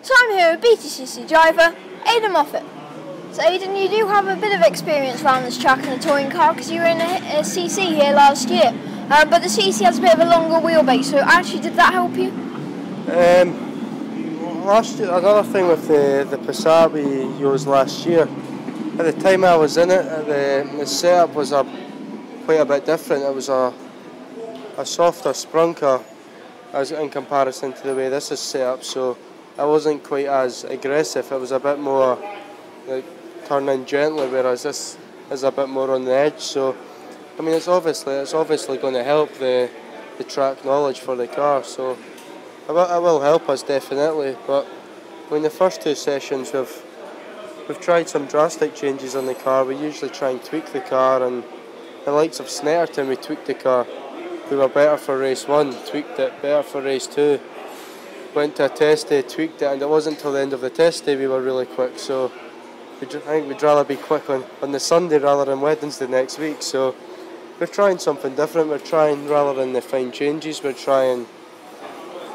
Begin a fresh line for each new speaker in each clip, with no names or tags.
So I'm here with BTCC driver Aiden Moffat. So Aiden, you do have a bit of experience around this track in a touring car because you were in a CC here last year. But the CC has a bit of a longer wheelbase, so actually did that help you?
Last year, another thing with the Passat we used last year, at the time I was in it, the setup was quite a bit different. It was a softer sprung car as in comparison to the way this is set up, so I wasn't quite as aggressive. It was a bit more like turning gently, whereas this is a bit more on the edge. So I mean, it's obviously going to help the track knowledge for the car. So it will help us definitely. But in the first two sessions we've tried some drastic changes on the car. We usually try and tweak the car, and the likes of Snetterton, we tweaked the car. We were better for race 1, tweaked it, better for race 2. Went to a test day, tweaked it, and it wasn't until the end of the test day we were really quick. So I think we'd rather be quick on the Sunday rather than Wednesday next week. So we're trying something different. We're trying, rather than the fine changes, we're trying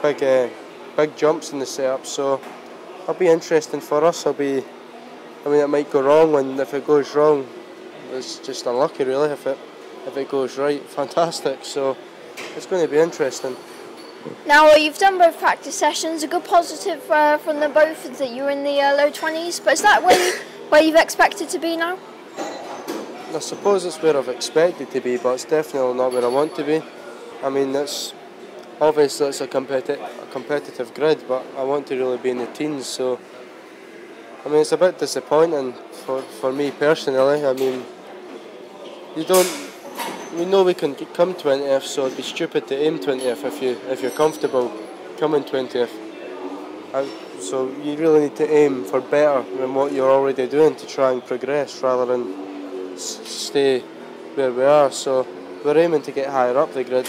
big jumps in the setup. So it'll be interesting for us. I mean, it might go wrong, and if it goes wrong, it's just unlucky really. If it goes right, fantastic. So it's going to be interesting.
Now you've done both practice sessions. A good positive from them both is that you were in the low 20s. But is that where you've expected to be now?
I suppose it's where I've expected to be, but it's definitely not where I want to be. I mean, obviously it's a competitive grid, but I want to really be in the teens. So I mean, it's a bit disappointing for me personally. I mean, we know we can come 20th, so it'd be stupid to aim 20th if you're comfortable coming 20th. So you really need to aim for better than what you're already doing to try and progress rather than stay where we are. So we're aiming to get higher up the grid.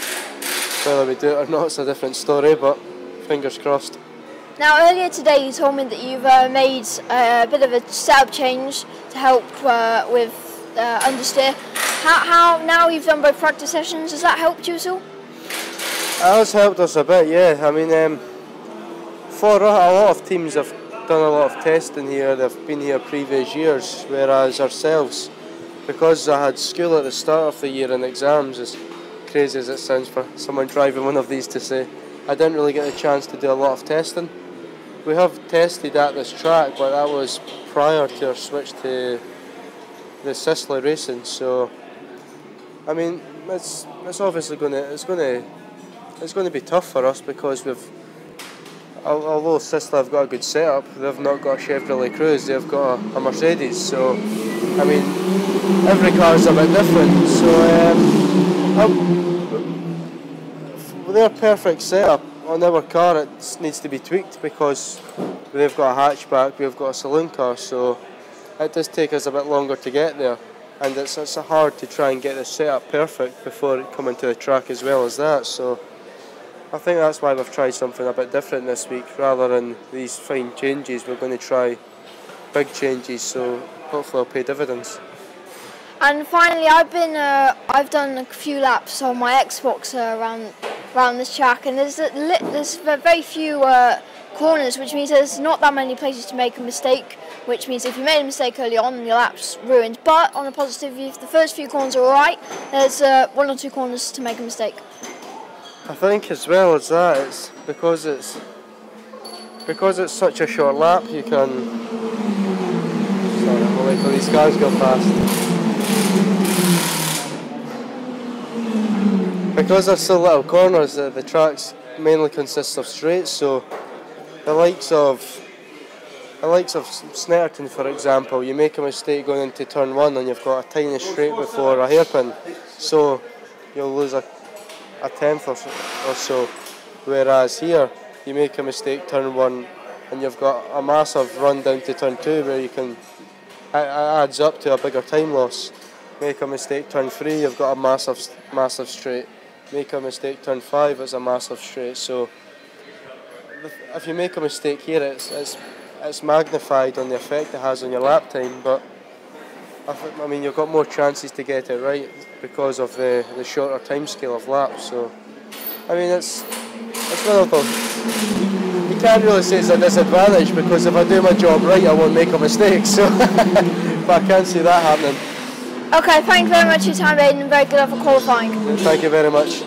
Whether we do it or not, it's a different story, but fingers crossed.
Now earlier today you told me that you've made a bit of a setup change to help with understeer. How now you've done both practice sessions, has that helped you at all?
It has helped us a bit, yeah. I mean, for a lot of teams have done a lot of testing here. They've been here previous years, whereas ourselves, because I had school at the start of the year and exams, as crazy as it sounds for someone driving one of these to say, I didn't really get a chance to do a lot of testing. We have tested at this track, but that was prior to our switch to the Sicily racing. So I mean, it's obviously going to be tough for us because although Sicily have got a good setup, they've not got a Chevrolet Cruze, they've got a Mercedes. So I mean, every car is a bit different. So their perfect setup on our car, it needs to be tweaked because they've got a hatchback, we've got a saloon car, so it does take us a bit longer to get there. And it's hard to try and get the setup perfect before coming to the track as well as that. So I think that's why we've tried something a bit different this week. Rather than these fine changes, we're going to try big changes, so hopefully it'll pay dividends.
And finally, I've done a few laps on my Xbox around this track, and there's very few corners, which means there's not that many places to make a mistake, which means if you made a mistake early on, your lap's ruined. But on a positive, if the first few corners are alright, there's 1 or 2 corners to make a mistake.
I think as well as that, it's because it's such a short lap, you can... Sorry, we'll wait till these cars go past. Because there's so little corners, the track mainly consists of straights, so the likes of Snetterton, for example, you make a mistake going into turn 1 and you've got a tiny straight before a hairpin, so you'll lose a tenth or so. Whereas here, you make a mistake turn 1 and you've got a massive run down to turn 2 where it adds up to a bigger time loss. Make a mistake turn 3, you've got a massive straight. Make a mistake turn 5, it's a massive straight. So if you make a mistake here, it's magnified on the effect it has on your lap time, but I mean, you've got more chances to get it right because of the shorter time scale of laps. So I mean, it's It's one of them. You can't really say it's a disadvantage because if I do my job right, I won't make a mistake. So, but I can't see that happening.
Okay, thank you very much for your time, Aiden, and very good luck for qualifying.
Thank you very much.